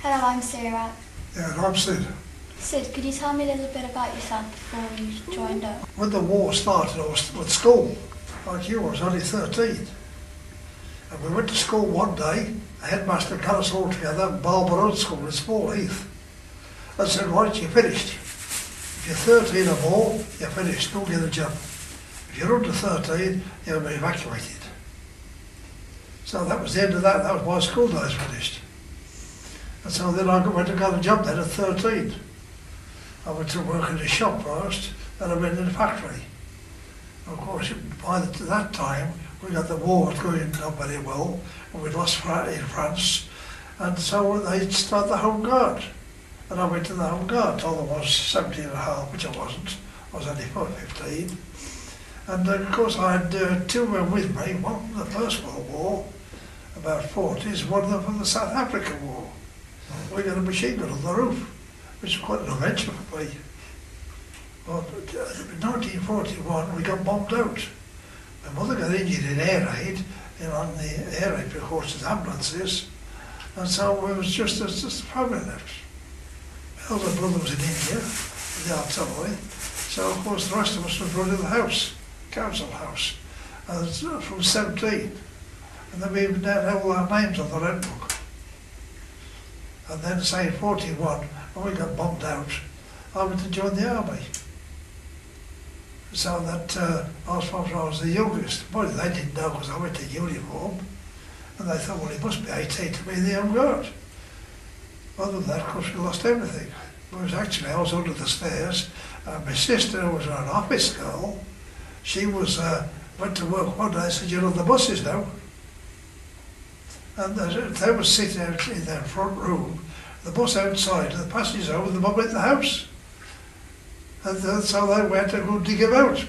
Hello, I'm Seerat. Yeah, and I'm Sid. Sid, could you tell me a little bit about yourself before you joined up? When the war started, I was at school. Like you, I was only 13. And we went to school one day, the headmaster got us all together in Barber Road School in Small Heath. And said, right, you're finished. If you're 13 or more, you're finished, don't get a job. If you're under 13, you'll be evacuated. So that was the end of that. That was my school days finished. And so then I went and got a job then at 13. I went to work in a shop first, then I went in a factory. Of course, by that time, we got the war going not very well, and we'd lost in France, and so they started the Home Guard. And I went to the Home Guard till I was 17 and a half, which I wasn't. I was only 15. And of course I had two men with me, one from the First World War, about 40s, one of them from the South African War. We got a machine gun on the roof, which was quite an adventure for me. Well, in 1941 we got bombed out. My mother got injured in air raid, on the air raid precautions ambulances, and so it was just a family left. My elder brother was in India, with the artillery, so of course the rest of us was running the house, council house, and from 17. And then we even had all our names on the rent book. And then, say in 41, when we got bombed out, I went to join the army. So that I was the youngest. Well, they didn't know because I went in uniform, and they thought, well, he must be 18 to be in the Home Guard. Other than that, of course, we lost everything. It was actually, I was under the stairs, and my sister was an office girl. She was went to work one day and said, you're on the buses now. And they were sitting out in their front room, the bus outside, and the passengers over, the mum at the house. And so they went and go dig him out.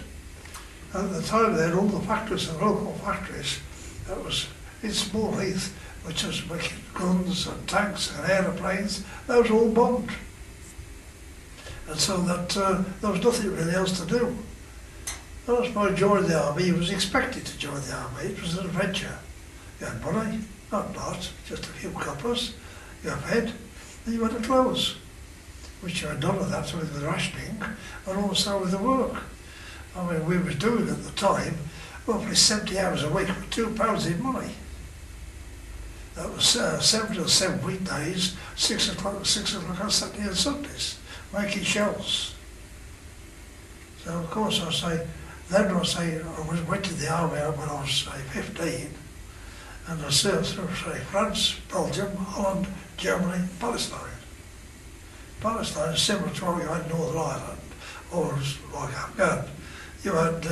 And at the time they had all the factories, the local factories, that was in Small Heath, which was making guns and tanks and aeroplanes, that was all bombed. And so that there was nothing really else to do. And as I joined the army, he was expected to join the army. It was an adventure. You had money, not a lot, just a few coppers, you had fed, and you had the clothes, which you had none of that with the rationing, and also with the work. I mean, we were doing at the time roughly 70 hours a week for £2 in money. That was 7 to 7 weekdays, 6 o'clock on Saturday and Sundays, making shells. So of course I went to the army when I was, say, 15, and I served through, say, France, Belgium, Holland, Germany, Palestine. Palestine is similar to what you had in Northern Ireland, or like Afghan. You had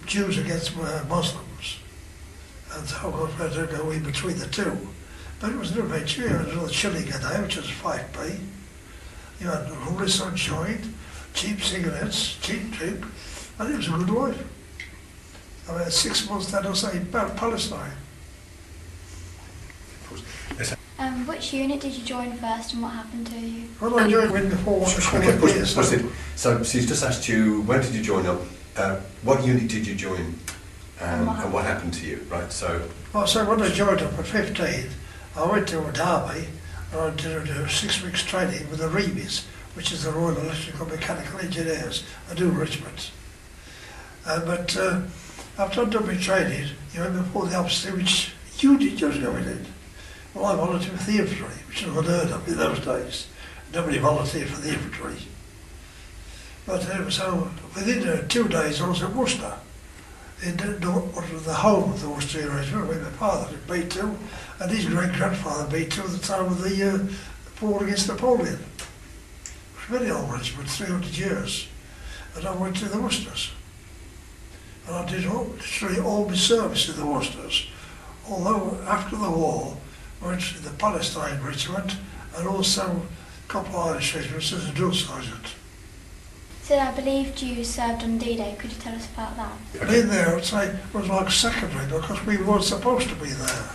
Jews against Muslims, and so of course we had to go in between the two. But it was an adventure. You had another shilling a day, which was 5p. You had lovely sunshine, cheap cigarettes, cheap drink, and it was a good life. I mean, 6 months then I was about Palestine. Which unit did you join first and what happened to you? Well, I joined when before what was called So she's just asked you, when did you join up? What unit did you join? And what happened to you, right? So when I joined up at 15, I went to an army and I did 6 weeks training with the Reeves, which is the Royal Electrical Mechanical Engineers, a new regiment. But after I'd done my training, you went before the officer, which unit you was going in. Well, I volunteered for the infantry, which was unheard of in those days. Nobody volunteered for the infantry. But so within 2 days I was at Worcester, in the home of the Worcester Regiment, where my father had been to, and his great-grandfather had been to at the time of the war against Napoleon. It was a very old regiment, 300 years. And I went to the Worcesters. And I did all my service in the Worcesters. Although after the war, I went to the Palestine Regiment and also a couple of Irish regiments as a drill sergeant. So I believed you served on D-Day. Could you tell us about that? Being there, I'd say, was like secondary because we weren't supposed to be there.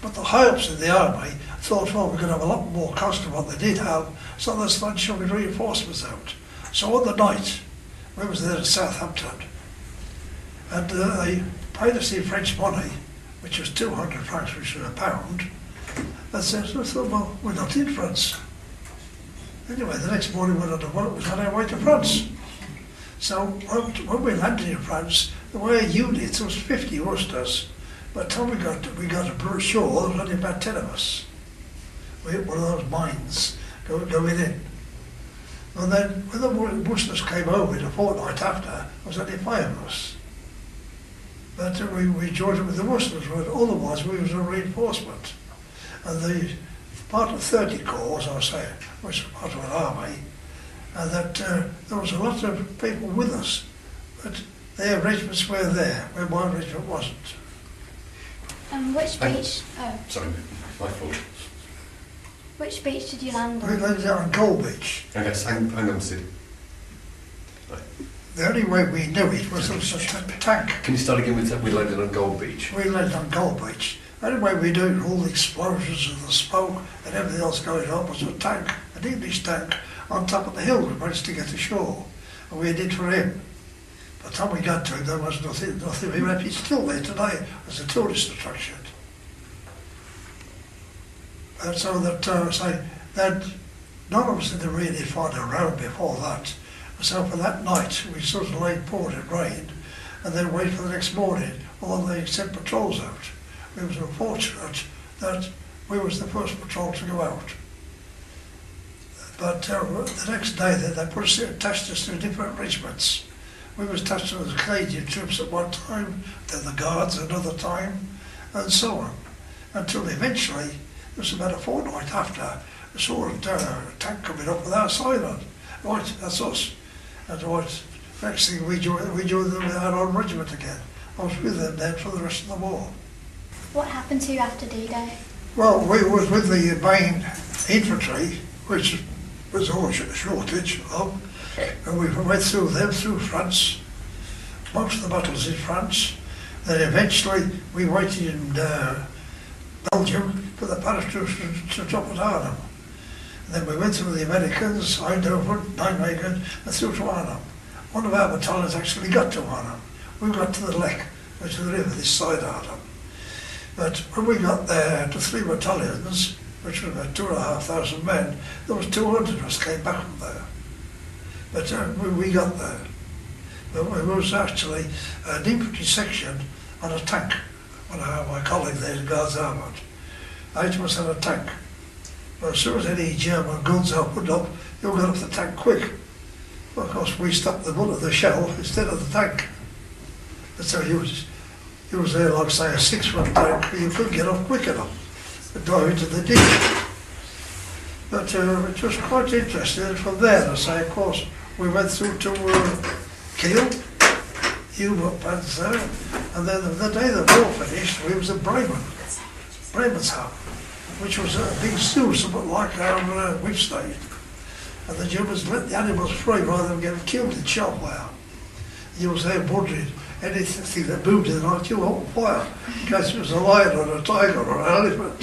But the high-ups in the army thought, well, we're going to have a lot more cost than what they did have, so they started shoving reinforcements out. So on the night, we was there in Southampton, and they paid us in French money, which was 200 francs, which was £1, I thought, well, we're not in France. Anyway, the next morning we was on our way to France. So when we landed in France, there were units, there was 50 Worcesters. By the time we got ashore, there was only about 10 of us. We hit one of those mines going in. And then when the Worcesters came over a fortnight after, there was only 5 of us. But we joined up with the Worcesters, but otherwise we was a reinforcement. And the part of 30 Corps, as I say, which was part of an army, and that there was a lot of people with us, but their regiments were there, where my regiment wasn't. And which beach? Oh, Sorry, my fault. which beach did you land We on? landed on Gold Beach. Okay, hang on, Sid. Right. The only way we knew it was there was a tank. Can you start again with that? We landed on Gold Beach. We landed on Gold Beach. The only way we knew all the explosions and the smoke and everything else going on was a tank, an English tank, on top of the hill. We managed to get ashore, and we did for him. By the time we got to him, there was nothing. We left. It's still there today as a tourist attraction. And so that none of us had really fought around before that. So for that night, we sort of lay port, it rained, and then wait for the next morning, although they sent patrols out. We was unfortunate that we was the first patrol to go out. But the next day they attached us to different regiments. We was attached to the Canadian troops at one time, then the Guards another time, and so on. Until eventually, it was about a fortnight after, I saw a tank coming up with our sign on. Right, that's us. And right, next thing we joined them with our own regiment again. I was with them then for the rest of the war. What happened to you after D-Day? Well, we was with the main infantry, which was all shortage of, and we went through them, through France, most of the battles in France. Then eventually we waited in Belgium for the parachutists to drop at Arnhem. And then we went through the Americans, Eindhoven, Nijmegen, and through to Arnhem. One of our battalions actually got to Arnhem. We got to the Lek, which is the river this side of Arnhem. But when we got there to 3 battalions, which was about 2,500 men, there was 200 of us came back from there. But we got there. But it was actually an infantry section on a tank. One of my colleague there, the Guards Armoured. 8 of us had a tank. But as soon as any German guns opened up, they got off the tank quick. Well, of course, we stopped the bullet of the shell instead of the tank. That's how you was there, like say, a 6-foot tank, you couldn't get off quick enough and dive into the ditch. But it was quite interesting. And from there, I say, of course, we went through to Kiel, U-boat plants there, and then the day the war finished, we was at Bremerhaven, which was a big zoo, somewhat like our witch state. And the Germans let the animals free rather than getting killed in shellfire. You was there wondering, anything that moved in the night, you opened fire, in case it was a lion or a tiger or an elephant.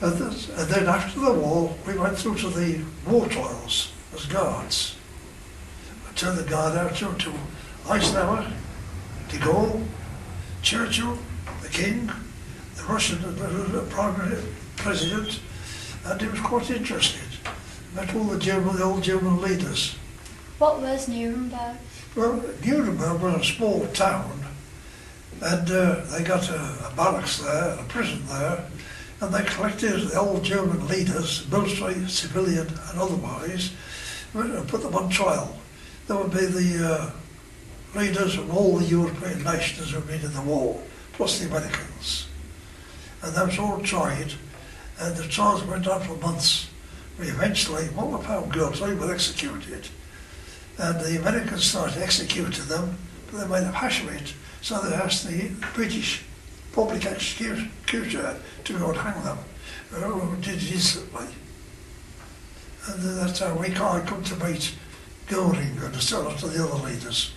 And then after the war, we went through to the war trials as guards. I turned the guard out to Eisenhower, de Gaulle, Churchill, the King, the Russian Prime President, and it was quite interesting. Met all the old German leaders. What was Nuremberg? Well, Nuremberg was a small town, and they got a barracks there, and a prison there, and they collected the old German leaders, military, civilian, and otherwise, and put them on trial. There would be the leaders from all the European nations who had been in the war, plus the Americans. And that was all tried, and the trials went on for months. We eventually, one were found guilty, were executed. And the Americans started executing them, but they made a hash of it, so they asked the British public executioner to go and hang them. We did it instantly. And that's how we can't come to meet Göring and a lot of the other leaders.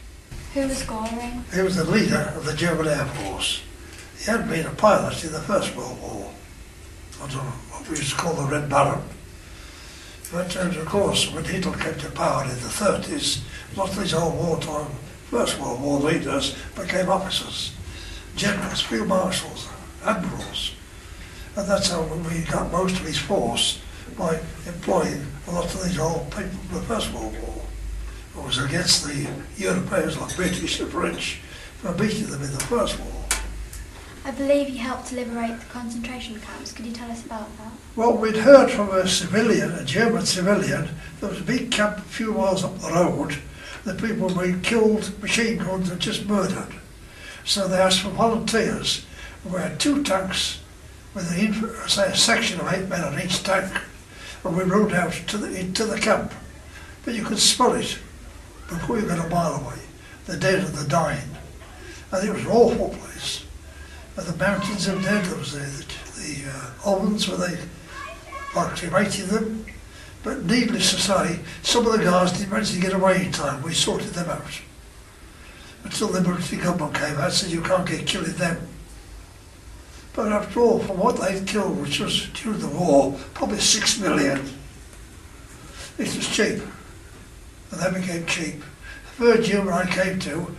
Who was Göring? He was the leader of the German Air Force. He had been a pilot in the First World War. I don't know what we used to call the Red Baron. But of course, when Hitler came to power in the 30s, a lot of these old wartime First World War leaders became officers, generals, field marshals, admirals. And that's how we got most of his force, by employing a lot of these old people from the First World War. It was against the Europeans like British and French for beating them in the First War. I believe you helped to liberate the concentration camps. Could you tell us about that? Well, we'd heard from a civilian, a German civilian, there was a big camp a few miles up the road. The people were being killed, machine guns and just murdered. So they asked for volunteers. We had 2 tanks with a section of 8 men on each tank, and we rode out into the camp. But you could smell it before you got a mile away, the dead and the dying. And it was an awful place. And the mountains of dead, there was the ovens where they cremated them. But needless to say, some of the guys didn't manage to get away in time. We sorted them out. Until the military government came out and said you can't get killing them. But after all, from what they'd killed, which was during the war, probably 6 million, it was cheap. And they became cheap. The third German I came to,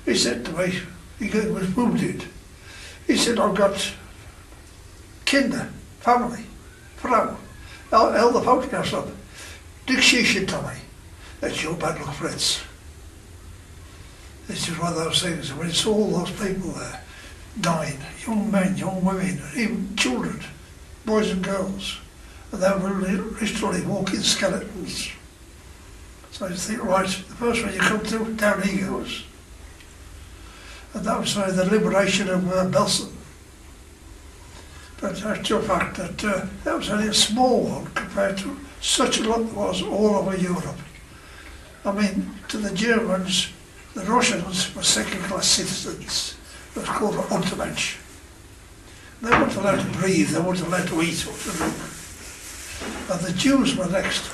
he said to me, he was wounded. He said, I've got Kinder, family, Frau, held the photographs up. Dick Shishin to me. That's your bad luck, Fritz. This is one of those things, when it's all those people there, dying, young men, young women, even children, boys and girls, and they were literally walking skeletons. So you think, right, the first one you come to, down he goes. And that was the liberation of Belsen. But actual fact that was only a small one compared to such a lot there was all over Europe. I mean, to the Germans, the Russians were second-class citizens. It was called Untermensch. They weren't allowed to breathe, they weren't allowed to eat or to drink. And the Jews were next.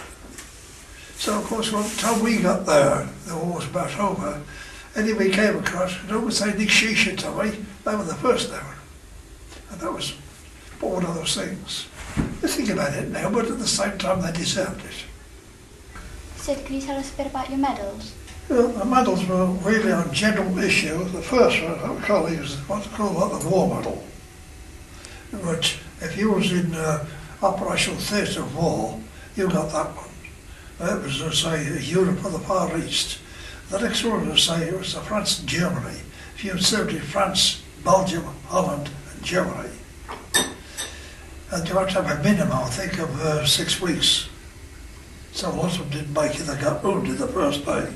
So of course, by the time we got there, the war was about over. Anybody came across, and would say Nick Shisha to me, they were the first there. And that was one of those things. You think about it now, but at the same time they deserved it. Sid, can you tell us a bit about your medals? Well, the medals were really on general issue. The first one, I would call it, was what they call the war medal. Which, if you was in operational theatre of war, you got that one. That was, say, Europe or the Far East. The next one was, say, it was France and Germany. If you had served in France, Belgium, Holland and Germany. And you had to have a minimum, I think, of 6 weeks. So a lot of them didn't make it, they got wounded the first day.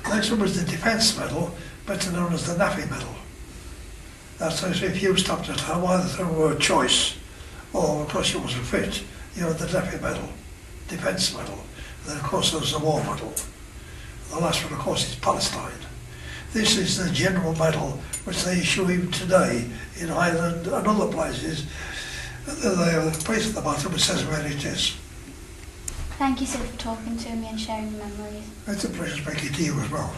The next one was the Defence Medal, better known as the NAFI Medal. That's if you stopped at home, either through a choice or because you wasn't fit, you had the NAFI Medal, Defence Medal. And then of course there was the War Medal. The last one of course is Palestine. This is the general medal which they issue even today in Ireland and other places. They have a place at the bottom which says where it is. Thank you, Sid, for talking to me and sharing your memories. It's a pleasure speaking to you as well.